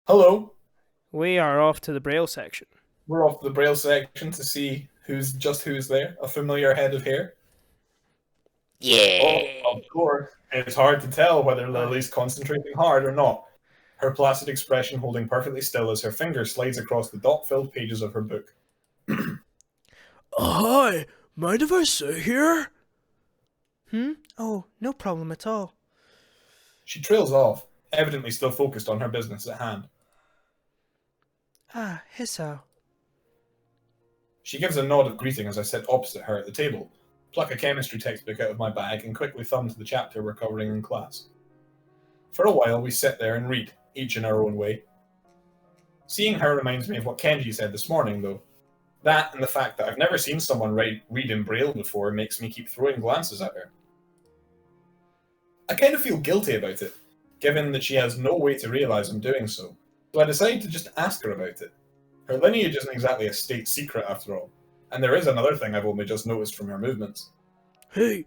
Hello, We are off to the Braille section. we're off to the Braille section to see who's there. A familiar head of hair. Oh, Yeah. of course. It's hard to tell whether Oh, Lily's concentrating hard or not. Her placid expression holding perfectly still as her finger slides across the dot-filled pages of her book. Hi, mind if I sit here? Oh, no problem at all. She trails off, evidently still focused on her business at hand. Ah, Hissa. She gives a nod of greeting as I sit opposite her at the table, pluck a chemistry textbook out of my bag, and quickly thumb to the chapter we're covering in class. For a while, we sit there and read, each in our own way. Seeing her reminds me of what Kenji said this morning, though. That and the fact that I've never seen someone read in Braille before makes me keep throwing glances at her. I kind of feel guilty about it, given that she has no way to realise I'm doing so I decide to just ask her about it. Her lineage isn't exactly a state secret after all, and there is another thing I've only just noticed from her movements. Hey,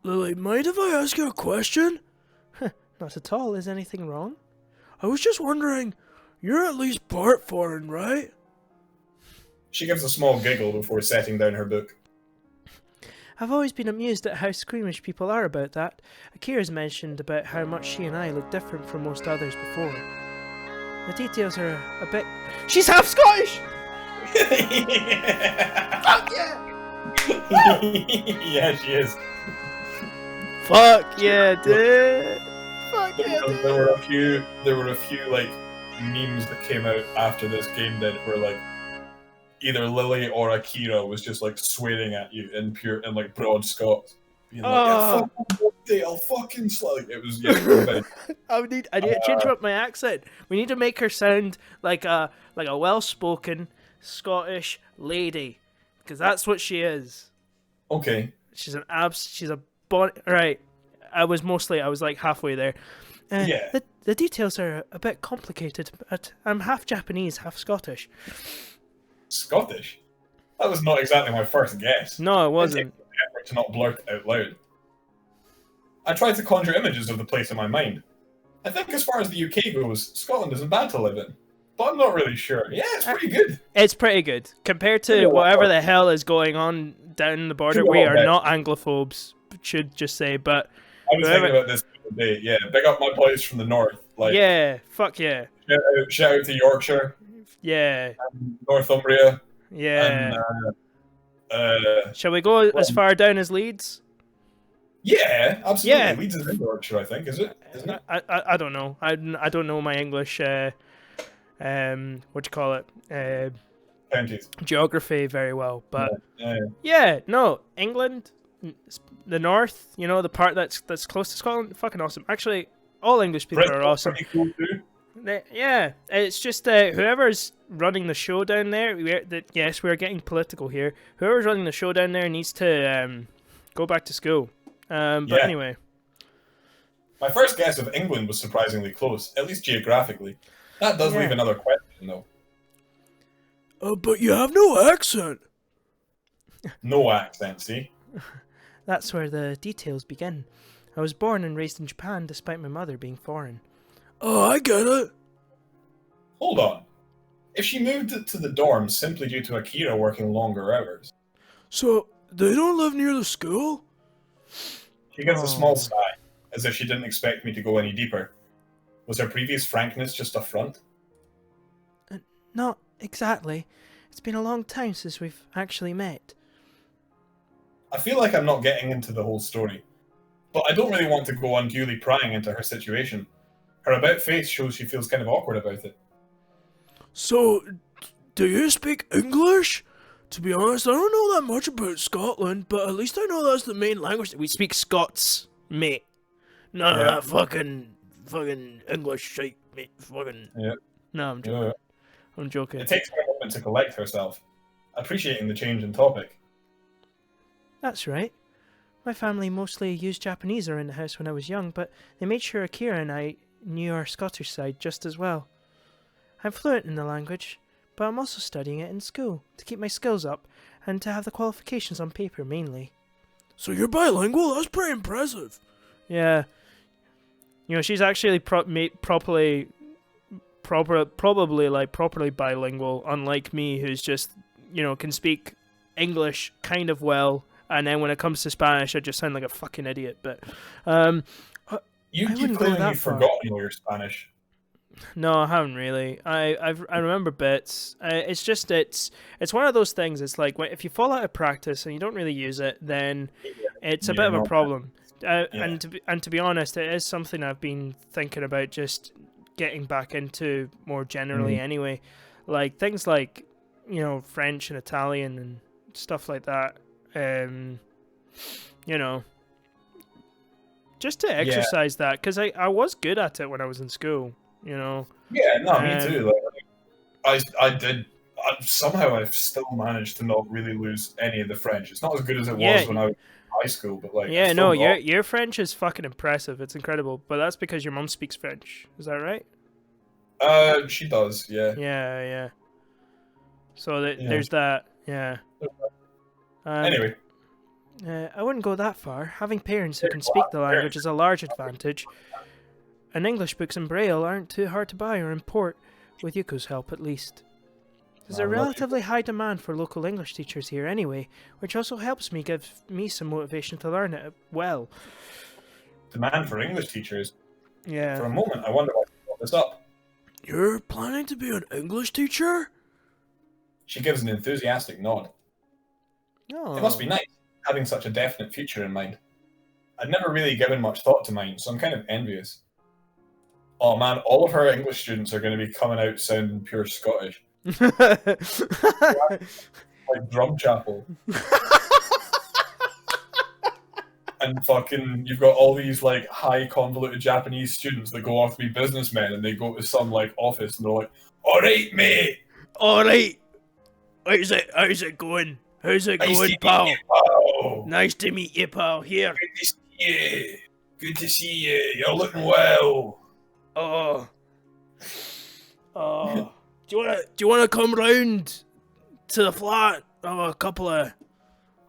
Lily, mind if I ask you a question? Not at all. Is anything wrong? I was just wondering, you're at least part foreign, right? She gives a small giggle before setting down her book. I've always been amused at how squeamish people are about that. Akira's mentioned about how much she and I look different from most others before. The details are a bit... She's half Scottish! Fuck yeah! Yeah, she is. Fuck yeah, dude! Fuck yeah, dude! There were a few like memes that came out after this game that were like either Lily or Akira was just like swearing at you in like broad Scots, being like, "Yeah, I'll fucking slag." It was I need to change up my accent. We need to make her sound like a well-spoken Scottish lady, because that's what she is. Okay. She's a right. I was like halfway there. Yeah. The details are a bit complicated, but I'm half Japanese, half Scottish. Scottish? That was not exactly my first guess. No, it wasn't. It takes effort to not blurt it out loud. I tried to conjure images of the place in my mind. I think as far as the UK goes, Scotland isn't bad to live in. But I'm not really sure. Yeah, it's pretty good. It's pretty good. Compared to whatever the hell is going on down the border, we are not Anglophobes, should just say, but... I was thinking about this the other day, yeah. Big up my boys from the north. Like, yeah, fuck yeah. Shout out to Yorkshire. Yeah. Northumbria. Yeah. And, shall we go as far down as Leeds? Yeah, absolutely. Yeah. Leeds is in Yorkshire, I think, is it? Isn't it? I don't know. I don't know my English, what do you call it? Counties. Geography very well, but yeah, no, England, the north, you know, the part that's close to Scotland, fucking awesome. Actually, all English people are awesome. Cool too. Yeah, it's just whoever's running the show down there. Yes, we're getting political here. Whoever's running the show down there needs to go back to school. But anyway, my first guess of England was surprisingly close, at least geographically. That does leave another question, though. But you have no accent. No accent, see? That's where the details begin. I was born and raised in Japan despite my mother being foreign. Oh, I get it. Hold on. If she moved to the dorms simply due to Akira working longer hours... So, they don't live near the school? She gives a small sigh, as if she didn't expect me to go any deeper. Was her previous frankness just a front? Not exactly. It's been a long time since we've actually met. I feel like I'm not getting into the whole story, but I don't really want to go unduly prying into her situation. Her about-face shows she feels kind of awkward about it. So, do you speak English? To be honest, I don't know that much about Scotland, but at least I know that's the main language. We speak Scots, mate. Nah, fucking English shite, mate. Fucking. Yeah. No, I'm joking. Yeah. I'm joking. It takes her a moment to collect herself, appreciating the change in topic. That's right. My family mostly used Japanese around the house when I was young, but they made sure Akira and I knew our Scottish side just as well. I'm fluent in the language, but I'm also studying it in school to keep my skills up and to have the qualifications on paper mainly. So you're bilingual? That's pretty impressive. Yeah. You know, she's actually properly probably like properly bilingual, unlike me, who's just, can speak English kind of well, and then when it comes to Spanish, I just sound like a fucking idiot. But You I keep wouldn't go claiming that you've far. forgotten all your Spanish. No, I haven't really. I remember bits. It's just it's one of those things. It's like if you fall out of practice and you don't really use it, then it's a bit of a problem. And to be honest, it is something I've been thinking about just getting back into more generally. Anyway, like things like French and Italian and stuff like that. Just to exercise that, because I was good at it when I was in school. Yeah, no, me too. Somehow I've still managed to not really lose any of the French. It's not as good as it was when I was in high school, but like your French is fucking impressive. It's incredible, but that's because your mum speaks French. Is that right? She does, yeah. Yeah. So there's that. Yeah. Anyway. I wouldn't go that far. Having parents who can speak the language is a large advantage. And English books in Braille aren't too hard to buy or import, with Yuko's help at least. There's a relatively high demand for local English teachers here anyway, which also helps me give me some motivation to learn it well. Demand for English teachers? Yeah. For a moment, I wonder why you brought this up. You're planning to be an English teacher? She gives an enthusiastic nod. Oh. It must be nice, having such a definite future in mind. I'd never really given much thought to mine, so I'm kind of envious. Oh man, all of her English students are going to be coming out sounding pure Scottish. Like drum chapel. And fucking, you've got all these like high convoluted Japanese students that go off to be businessmen, and they go to some like office and they're like, "Alright, mate! Alright! How's it going? How's it going, pal? Nice to meet you, pal. Here. Good to see you. Good to see you. You're looking well. Oh. Do you wanna come round to the flat? Have a couple of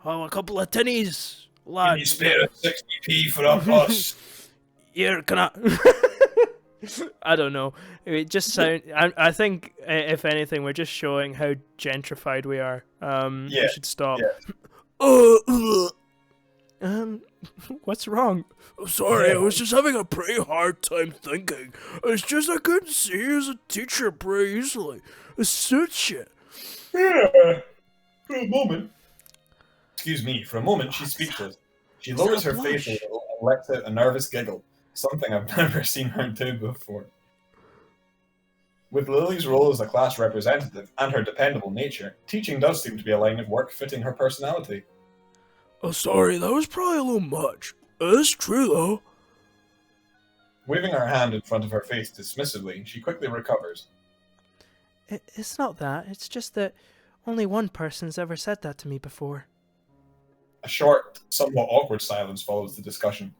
tinnies, lad. Can you spare a 60p for a bus? Here, can I? I don't know. It just sound. I think if anything, we're just showing how gentrified we are. We should stop. Yeah. What's wrong? I'm sorry, I was just having a pretty hard time thinking. It's just I couldn't see you as a teacher pretty easily. It suits you. Yeah. For a moment. Excuse me. For a moment, she's speechless. She lowers her face a little and lets out a nervous giggle. Something I've never seen her do before. With Lily's role as a class representative and her dependable nature, teaching does seem to be a line of work fitting her personality. Oh, sorry, that was probably a little much. It's true, though. Waving her hand in front of her face dismissively, she quickly recovers. It's not that. It's just that only one person's ever said that to me before. A short, somewhat awkward silence follows the discussion.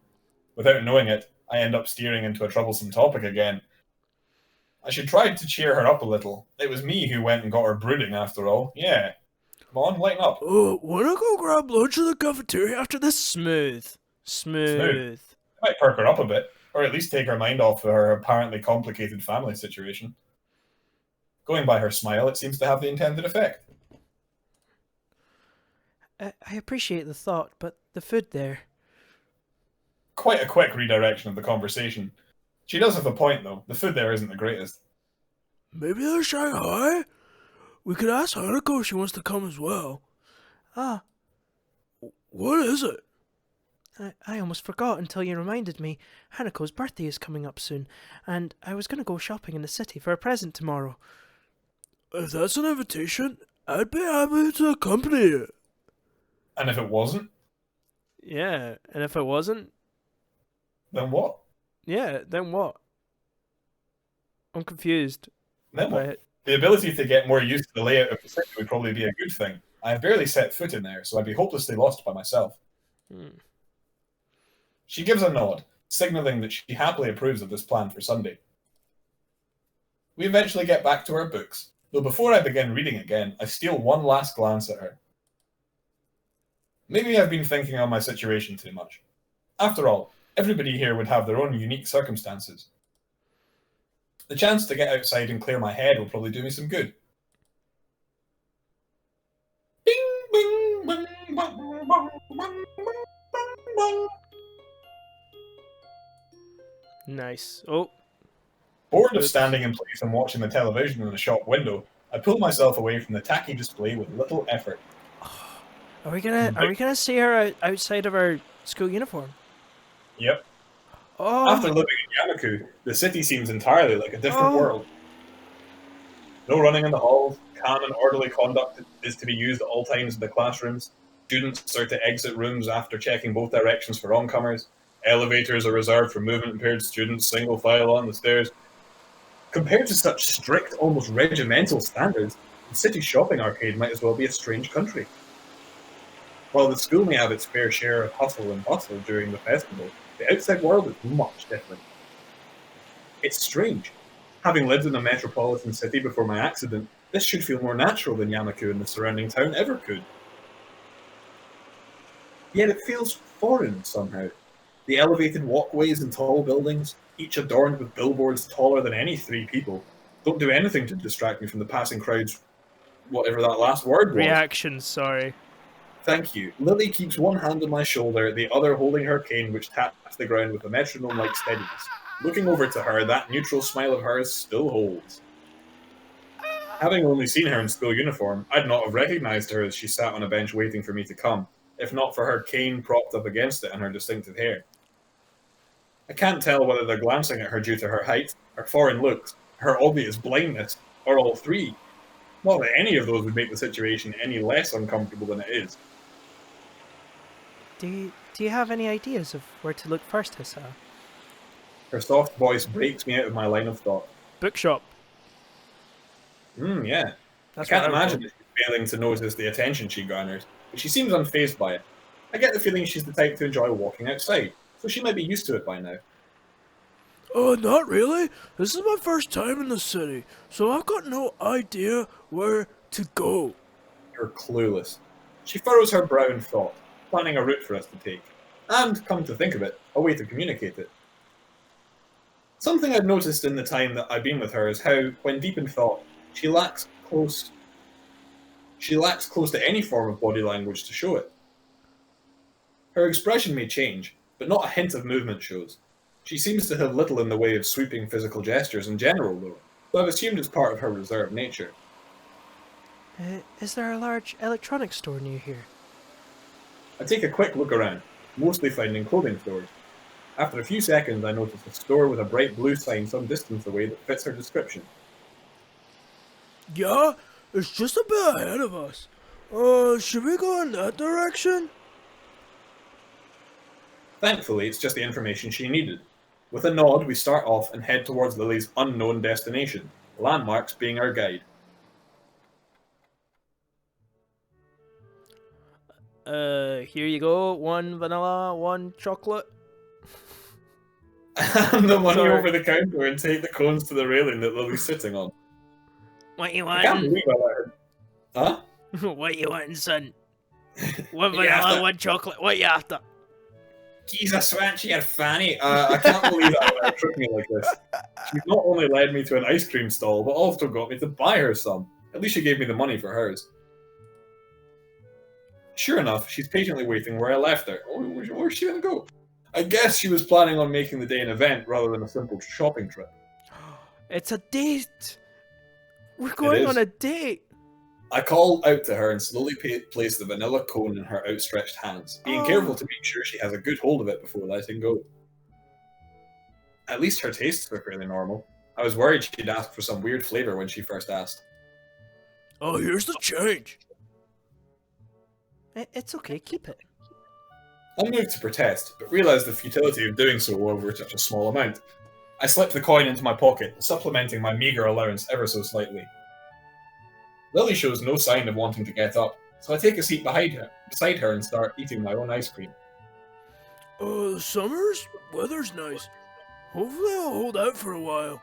Without knowing it, I end up steering into a troublesome topic again. I should try to cheer her up a little. It was me who went and got her brooding, after all. Yeah. Come on, lighten up. Wanna go grab lunch in the cafeteria after this? Smooth. It might perk her up a bit, or at least take her mind off of her apparently complicated family situation. Going by her smile, it seems to have the intended effect. I appreciate the thought, but the food there... Quite a quick redirection of the conversation. She does have a point, though. The food there isn't the greatest. Maybe they're Shanghai? We could ask Hanako if she wants to come as well. Ah. What is it? I almost forgot until you reminded me. Hanako's birthday is coming up soon, and I was going to go shopping in the city for a present tomorrow. If that's an invitation, I'd be happy to accompany you. And if it wasn't? Yeah, and if it wasn't? Then what? Yeah, then what? I'm confused. Then what? The ability to get more used to the layout of the city would probably be a good thing. I have barely set foot in there, so I'd be hopelessly lost by myself. She gives a nod, signalling that she happily approves of this plan for Sunday. We eventually get back to our books, though before I begin reading again, I steal one last glance at her. Maybe I've been thinking on my situation too much. After all, everybody here would have their own unique circumstances. The chance to get outside and clear my head will probably do me some good. Bing, bing, bing, bing, bing, bing, bing, bing. Nice. Oh, Bored of standing in place and watching the television in the shop window, I pulled myself away from the tacky display with little effort. are we gonna see her outside of our school uniform? Yep. Oh, After living in Yamaku, the city seems entirely like a different world. No running in the halls, calm and orderly conduct is to be used at all times in the classrooms. Students are to exit rooms after checking both directions for oncomers. Elevators are reserved for movement-impaired students, single file on the stairs. Compared to such strict, almost regimental standards, the city shopping arcade might as well be a strange country. While the school may have its fair share of hustle and bustle during the festival, the outside world is much different. It's strange. Having lived in a metropolitan city before my accident, this should feel more natural than Yamaku and the surrounding town ever could. Yet it feels foreign somehow. The elevated walkways and tall buildings, each adorned with billboards taller than any 3 people, don't do anything to distract me from the passing crowds, whatever that last word was. reaction. Sorry. Thank you. Lilly keeps one hand on my shoulder, the other holding her cane, which taps the ground with a metronome-like steadiness. Looking over to her, that neutral smile of hers still holds. Having only seen her in school uniform, I'd not have recognised her as she sat on a bench waiting for me to come, if not for her cane propped up against it and her distinctive hair. I can't tell whether they're glancing at her due to her height, her foreign looks, her obvious blindness, or all 3. Not that any of those would make the situation any less uncomfortable than it is. Do you have any ideas of where to look first, Hissa? Her soft voice breaks me out of my line of thought. Bookshop. Yeah. That's I can't what I would imagine that she's failing to notice the attention she garners, but she seems unfazed by it. I get the feeling she's the type to enjoy walking outside, so she might be used to it by now. Oh, not really. This is my first time in the city, so I've got no idea where to go. You're clueless. She furrows her brow in thought, planning a route for us to take. And, come to think of it, a way to communicate it. Something I've noticed in the time that I've been with her is how, when deep in thought, she lacks close to any form of body language to show it. Her expression may change, but not a hint of movement shows. She seems to have little in the way of sweeping physical gestures in general, though, so I've assumed it's part of her reserved nature. Is there a large electronics store near here? I take a quick look around, mostly finding clothing stores. After a few seconds, I notice a store with a bright blue sign some distance away that fits her description. Yeah, it's just a bit ahead of us. Should we go in that direction? Thankfully, it's just the information she needed. With a nod, we start off and head towards Lily's unknown destination, landmarks being our guide. Here you go. 1 vanilla, 1 chocolate. Hand the money Sorry. over the counter and take the cones to the railing that Lily's sitting on. What you I can't want? believe I let her... Huh? What you wanting, son? 1 Yeah, vanilla, after- 1 chocolate. What you after? Jesus, Swanchy, you're fanny. I can't believe that I let her trick me like this. She's not only led me to an ice cream stall, but also got me to buy her some. At least she gave me the money for hers. Sure enough, she's patiently waiting where I left her. Where's she gonna go? I guess she was planning on making the day an event rather than a simple shopping trip. It's a date. We're going is. on a date. I call out to her and slowly place the vanilla cone in her outstretched hands, being careful to make sure she has a good hold of it before letting go. At least her tastes were fairly normal. I was worried she'd ask for some weird flavour when she first asked. Oh, here's the change. It's okay. Keep it. I moved to protest, but realised the futility of doing so over such a small amount. I slipped the coin into my pocket, supplementing my meagre allowance ever so slightly. Lily shows no sign of wanting to get up, so I take a seat beside her and start eating my own ice cream. The summer's weather's nice. Hopefully I'll hold out for a while.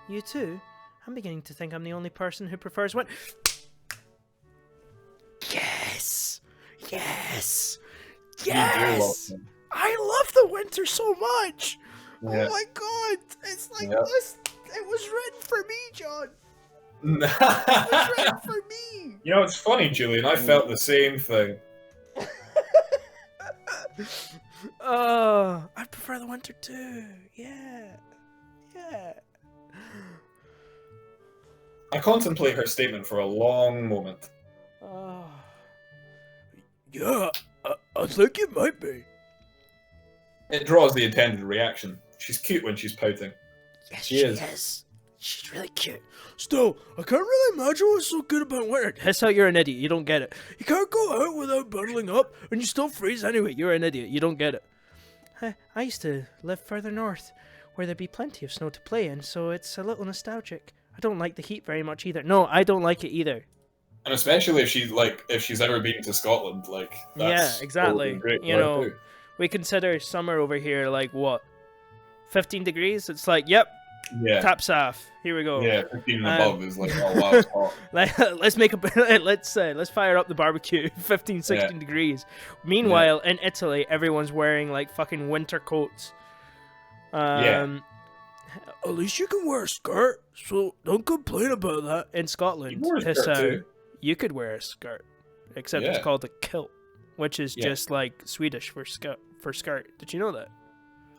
You too? I'm beginning to think I'm the only person who prefers winter. Yes! Yes! You dear Yes! Lachlan. I love the winter so much. Yeah. Oh my god! It's like Yep. this. It was written for me, John. It You was written for me. know, it's funny, Julian. I felt the same thing. Oh, I prefer the winter too. Yeah. I contemplate her statement for a long moment. Oh. Yeah, I think it might be. It draws the intended reaction. She's cute when she's pouting. Yes, She is. She's really cute. Still, I can't really imagine what's so good about winter. That's how you're an idiot. You don't get it. You can't go out without bundling up, and you still freeze anyway. You're an idiot. You don't get it. I used to live further north, where there'd be plenty of snow to play in, so it's a little nostalgic. I don't like the heat very much either. No, I don't like it either. And especially if she's ever been to Scotland, like that's Yeah, exactly. totally great You for her know, too. we consider summer over here like what? 15 degrees? It's like, yep, Yeah. taps off. Here we go. Yeah, 15 and above is like, oh wow, it's hot. Let's make a let's fire up the barbecue. 15, 16 degrees. Meanwhile, in Italy, everyone's wearing like fucking winter coats. Yeah. At least you can wear a skirt, so don't complain about that. In Scotland, You wear a skirt too. you could wear a skirt, except Yeah. it's called a kilt, which is Yeah. just like Swedish for skirt. Did you know that?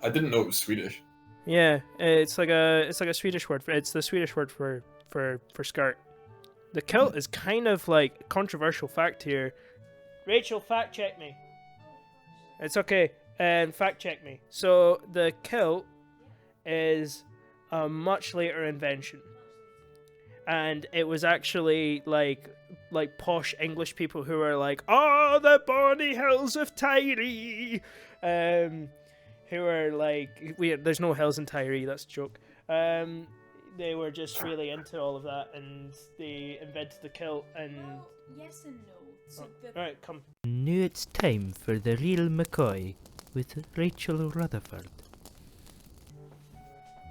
I didn't know it was Swedish. Yeah, it's like a Swedish word it's the Swedish word for skirt. The kilt is kind of like controversial fact here. Rachel, fact check me. It's okay, and fact check me. So the kilt is a much later invention, and it was actually like posh English people who were like, "Oh, the bonny hills of Tyree," who are like, there's no hills in Tyree, that's a joke. They were just really into all of that, and they invented the kilt. And yes and no. So all right, come. Now it's time for the real McCoy with Rachel Rutherford.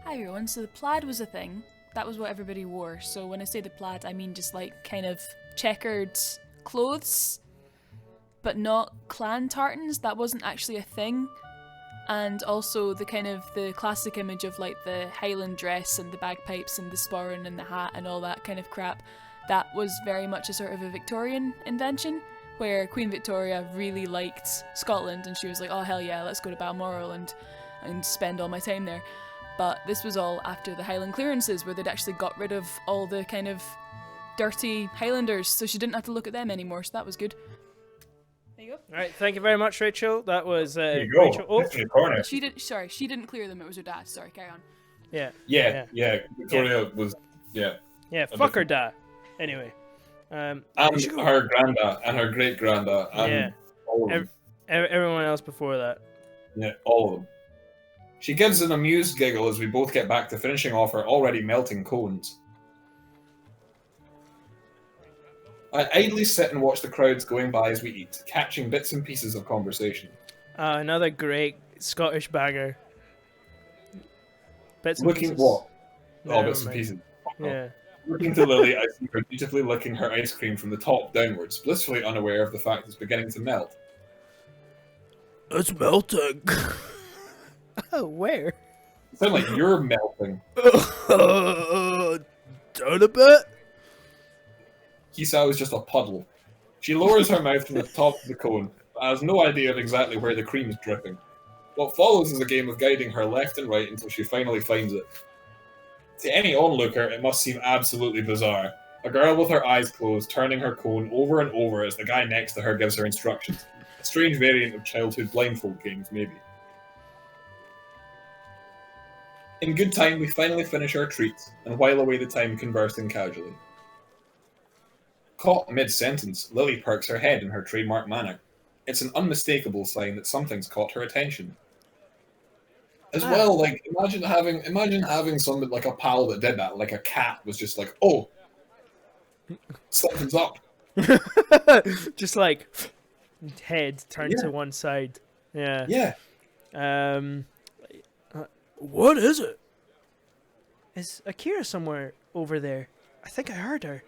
Hi everyone, so the plaid was a thing. That was what everybody wore. So when I say the plaid, I mean just like kind of checkered clothes, but not clan tartans. That wasn't actually a thing. And also the kind of the classic image of like the Highland dress and the bagpipes and the sporran and the hat and all that kind of crap. That was very much a sort of a Victorian invention, where Queen Victoria really liked Scotland and she was like, oh hell yeah, let's go to Balmoral and spend all my time there. But this was all after the Highland clearances, where they'd actually got rid of all the kind of dirty Highlanders, so she didn't have to look at them anymore, so that was good. There you go. All right, thank you very much, Rachel. That was There you go. Rachel. Oh, History corner. She didn't clear them, it was her dad. Sorry, carry on. yeah, Yeah. Victoria was yeah. A Fuck her different- dad. Anyway, and her granddad and her great granddad and Yeah. all of them. everyone else before that. Yeah, all of them. She gives an amused giggle as we both get back to finishing off our already melting cones. I idly sit and watch the crowds going by as we eat, catching bits and pieces of conversation. Another great Scottish banger. Bits and Looking pieces. what? No, Oh, bits and never pieces. mind. Yeah. Looking to Lily, I see her dutifully licking her ice cream from the top downwards, blissfully unaware of the fact it's beginning to melt. It's melting. Oh, where? It sounds like you're melting. Down a bit. Kisao is just a puddle. She lowers her mouth from the top of the cone, but has no idea of exactly where the cream is dripping. What follows is a game of guiding her left and right until she finally finds it. To any onlooker, it must seem absolutely bizarre. A girl with her eyes closed, turning her cone over and over as the guy next to her gives her instructions. A strange variant of childhood blindfold games, maybe. In good time, we finally finish our treats, and while away the time conversing casually. Caught mid-sentence, Lily perks her head in her trademark manner. It's an unmistakable sign that something's caught her attention. As well, like, imagine having somebody, like a pal that did that, like a cat was just like, oh, something's up. Just like head turned Yeah. to one side. Yeah. Yeah. What is it? Is Akira somewhere over there? I think I heard her.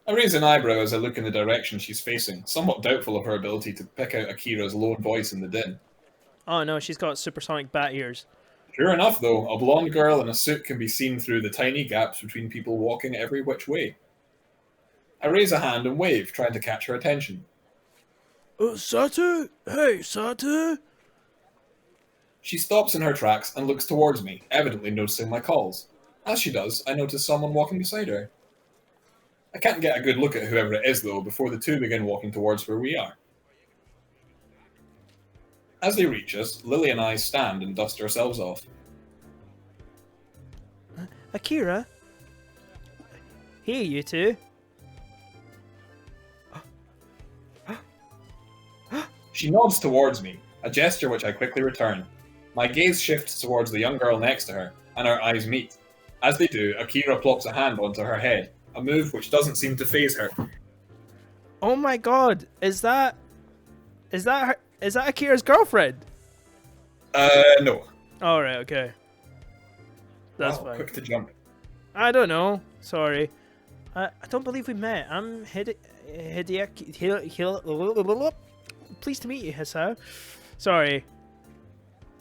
I raise an eyebrow as I look in the direction she's facing, somewhat doubtful of her ability to pick out Akira's lone voice in the din. Oh no, she's got supersonic bat ears. Sure enough, though, a blonde girl in a suit can be seen through the tiny gaps between people walking every which way. I raise a hand and wave, trying to catch her attention. Satu? Hey, Satu? She stops in her tracks and looks towards me, evidently noticing my calls. As she does, I notice someone walking beside her. I can't get a good look at whoever it is, though, before the two begin walking towards where we are. As they reach us, Lily and I stand and dust ourselves off. Akira? Hey, you two. She nods towards me, a gesture which I quickly return. My gaze shifts towards the young girl next to her, and our eyes meet. As they do, Akira plops a hand onto her head, a move which doesn't seem to faze her. Oh my god, is that Akira's girlfriend? No. Alright, okay. That's Wow, fine. quick to jump. I don't know. Sorry. I don't believe we met. I'm Hideaki. Pleased to meet you, Hisao. Sorry.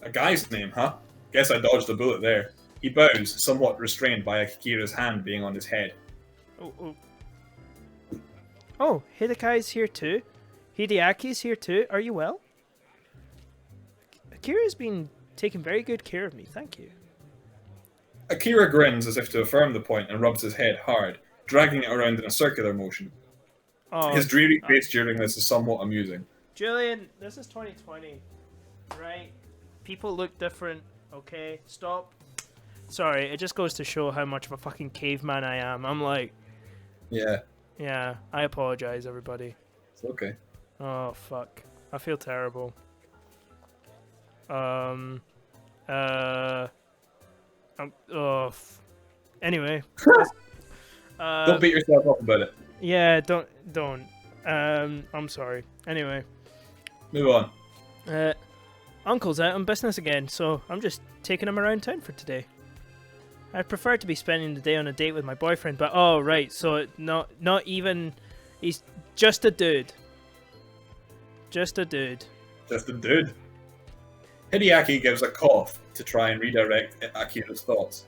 A guy's name, huh? Guess I dodged a bullet there. He bows, somewhat restrained by Akira's hand being on his head. Oh, Hidekai's here too. Hideaki's here too. Are you well? Akira's been taking very good care of me, thank you. Akira grins as if to affirm the point and rubs his head hard, dragging it around in a circular motion. Oh, His dreary face during this is somewhat amusing. Julian, this is 2020, right? People look different, okay? Stop. Sorry, it just goes to show how much of a fucking caveman I am. I'm like... Yeah, Yeah, I apologize, everybody. it's okay. Oh, fuck. I feel terrible. Anyway. Don't beat yourself up about it. Yeah, don't. I'm sorry. Anyway. Move on. Uncle's out on business again, so I'm just taking him around town for today. I'd prefer to be spending the day on a date with my boyfriend, but oh right, so not even. He's just a dude. Just a dude. Just a dude. Hideaki gives a cough to try and redirect Akira's thoughts.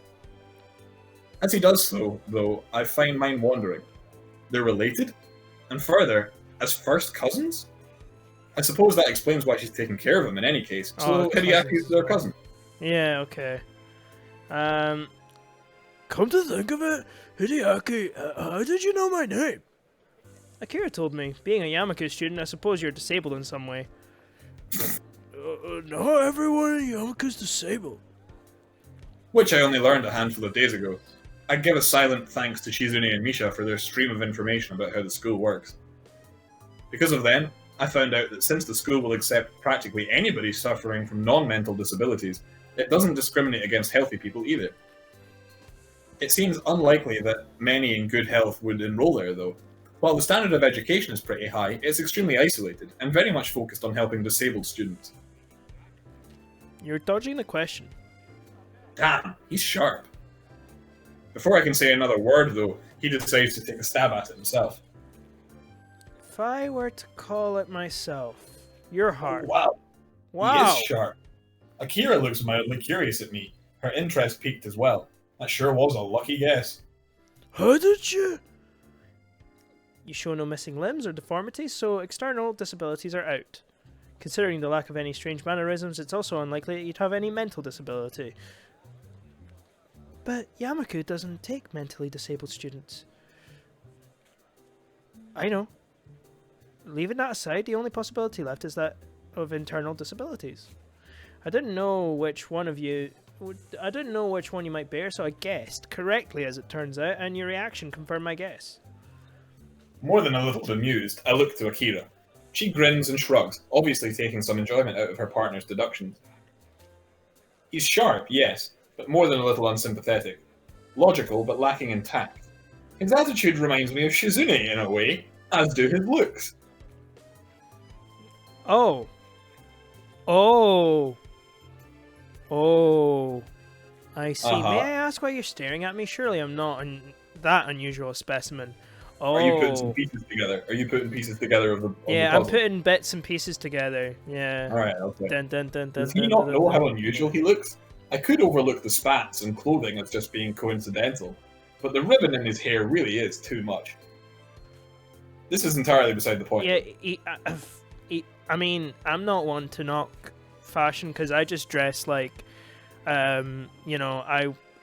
As he does so, though, I find mine wandering. They're related? And further, as first cousins? I suppose that explains why she's taking care of him in any case. So Hideaki's their cousin. Yeah, okay. Come to think of it, Hideaki, how did you know my name? Akira told me. Being a Yamaku student, I suppose you're disabled in some way. Not everyone in Yamaku's disabled. Which I only learned a handful of days ago. I'd give a silent thanks to Shizune and Misha for their stream of information about how the school works. Because of them, I found out that since the school will accept practically anybody suffering from non-mental disabilities, it doesn't discriminate against healthy people either. It seems unlikely that many in good health would enroll there, though. While the standard of education is pretty high, it's extremely isolated, and very much focused on helping disabled students. You're dodging the question. Damn, he's sharp. Before I can say another word, though, he decides to take a stab at it himself. If I were to call it myself, you're hard. Oh, wow. Wow. He is sharp. Akira looks mildly curious at me. Her interest piqued as well. That sure was a lucky guess. How did you? You show no missing limbs or deformities, so external disabilities are out. Considering the lack of any strange mannerisms, it's also unlikely that you'd have any mental disability. But Yamaku doesn't take mentally disabled students. I know. Leaving that aside, the only possibility left is that of internal disabilities. I didn't know which one you might bear, so I guessed correctly as it turns out, and your reaction confirmed my guess. More than a little bemused, I look to Akira. She grins and shrugs, obviously taking some enjoyment out of her partner's deductions. He's sharp, yes, but more than a little unsympathetic. Logical, but lacking in tact. His attitude reminds me of Shizune in a way, as do his looks. Oh, I see. May I ask why you're staring at me? Surely I'm not that unusual a specimen. Oh. Are you putting some pieces together? Are you putting pieces together of the Yeah, puzzle? I'm putting bits and pieces together. Yeah. All right, okay. Dun, dun, dun, dun, Does he dun, not dun, know dun, how dun. unusual he looks? I could overlook the spats and clothing as just being coincidental, but the ribbon in his hair really is too much. This is entirely beside the point. Yeah, I mean, I'm not one to knock fashion because I just dress like, you know,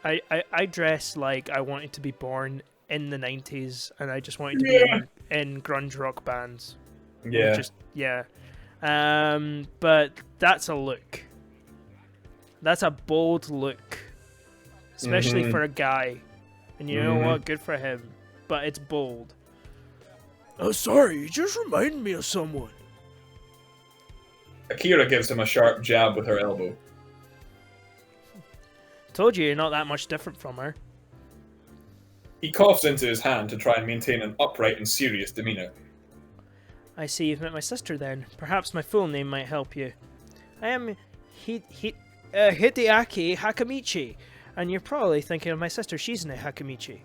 I dress like I wanted to be born in the 90s and I just wanted to be in grunge rock bands. Yeah. But that's a look. That's a bold look, especially for a guy. And you know what? Good for him. But it's bold. Oh, sorry, you just reminded me of someone. Akira gives him a sharp jab with her elbow. Told you you're not that much different from her. He coughs into his hand to try and maintain an upright and serious demeanor. I see you've met my sister then. Perhaps my full name might help you. I am Hideaki Hakamichi, and you're probably thinking of my sister Shizune Hakamichi.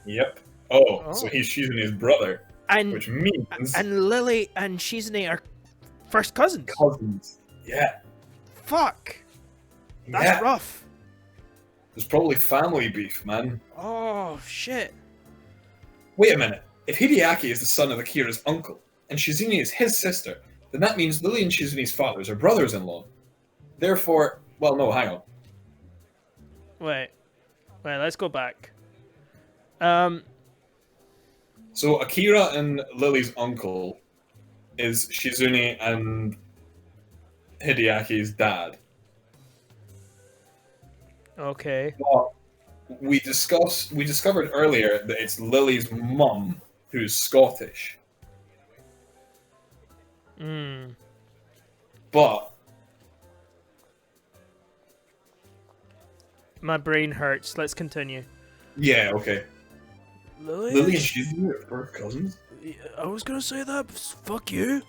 Yep. Oh, so she's his brother, which means... And Lilly and Shizune are first cousins. Cousins. Yeah. Fuck. That's rough. There's probably family beef, man. Oh, shit. Wait a minute. If Hideaki is the son of Akira's uncle, and Shizune is his sister, then that means Lilly and Shizune's fathers are brothers-in-law. Therefore... Well, no, hang on. Wait, let's go back. So Akira and Lily's uncle is Shizune and Hideaki's dad. Okay. Well, we discovered earlier that it's Lily's mum who's Scottish. But my brain hurts. Let's continue. yeah, okay. Lilly Lily and Shizune are first cousins. I was gonna say that. Fuck you.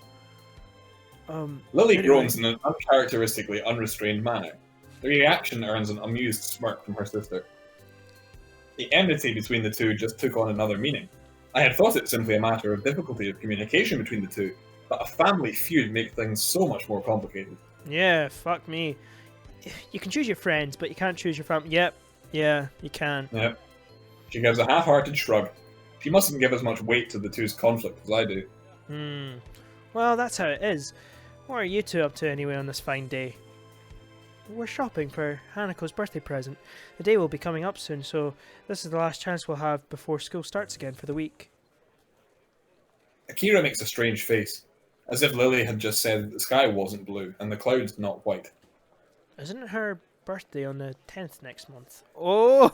Lily Anyway. groans in an uncharacteristically unrestrained manner. The reaction earns an amused smirk from her sister. The enmity between the two just took on another meaning. I had thought it simply a matter of difficulty of communication between the two, but a family feud makes things so much more complicated. Yeah, fuck me. You can choose your friends, but you can't choose your family. Yep. Yeah, you can. Yep. She gives a half-hearted shrug. She mustn't give as much weight to the two's conflict as I do. Well, that's how it is. What are you two up to anyway on this fine day? We're shopping for Hanako's birthday present. The day will be coming up soon, so this is the last chance we'll have before school starts again for the week. Akira makes a strange face, as if Lily had just said that the sky wasn't blue and the clouds not white. Isn't it her birthday on the 10th next month? Oh!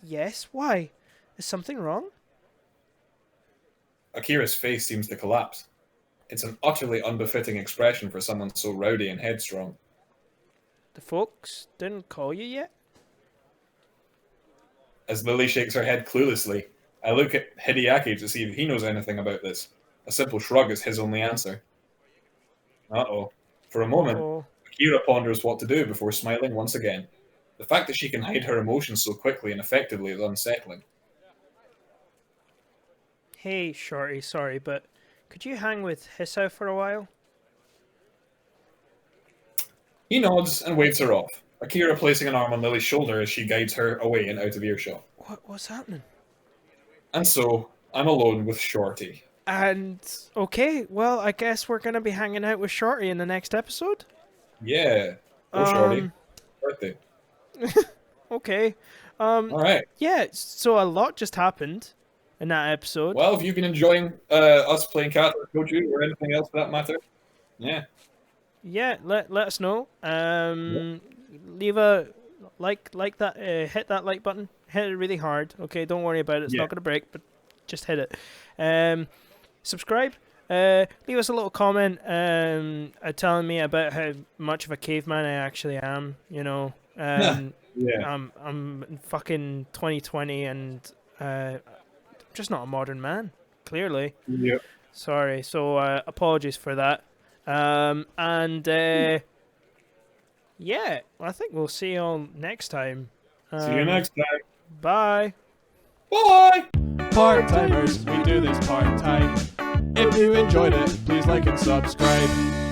Yes, why? Is something wrong? Akira's face seems to collapse. It's an utterly unbefitting expression for someone so rowdy and headstrong. The folks didn't call you yet? As Lily shakes her head cluelessly, I look at Hideaki to see if he knows anything about this. A simple shrug is his only answer. Uh-oh. For a moment, Akira ponders what to do before smiling once again. The fact that she can hide her emotions so quickly and effectively is unsettling. Hey, Shorty, sorry, but could you hang with Hisao for a while? He nods and waves her off, Akira placing an arm on Lily's shoulder as she guides her away and out of earshot. What's happening? And so, I'm alone with Shorty. And, okay, well, I guess we're going to be hanging out with Shorty in the next episode? Yeah. Go, Shorty. Birthday. Okay. Alright. Yeah, so a lot just happened in that episode. Well, have you been enjoying us playing Katawa Shoujo or anything else for that matter? Yeah. Yeah, let us know. Leave a like that, hit that like button. Hit it really hard. Okay, don't worry about it. It's not going to break, but just hit it. Subscribe. Leave us a little comment telling me about how much of a caveman I actually am. You know, I'm fucking 2020 and just not a modern man. Clearly. Yep. Sorry. So apologies for that. Yeah, I think we'll see you all next time. See you next time. Bye. Bye. Part-timers, we do this part-time. If you enjoyed it, please like and subscribe.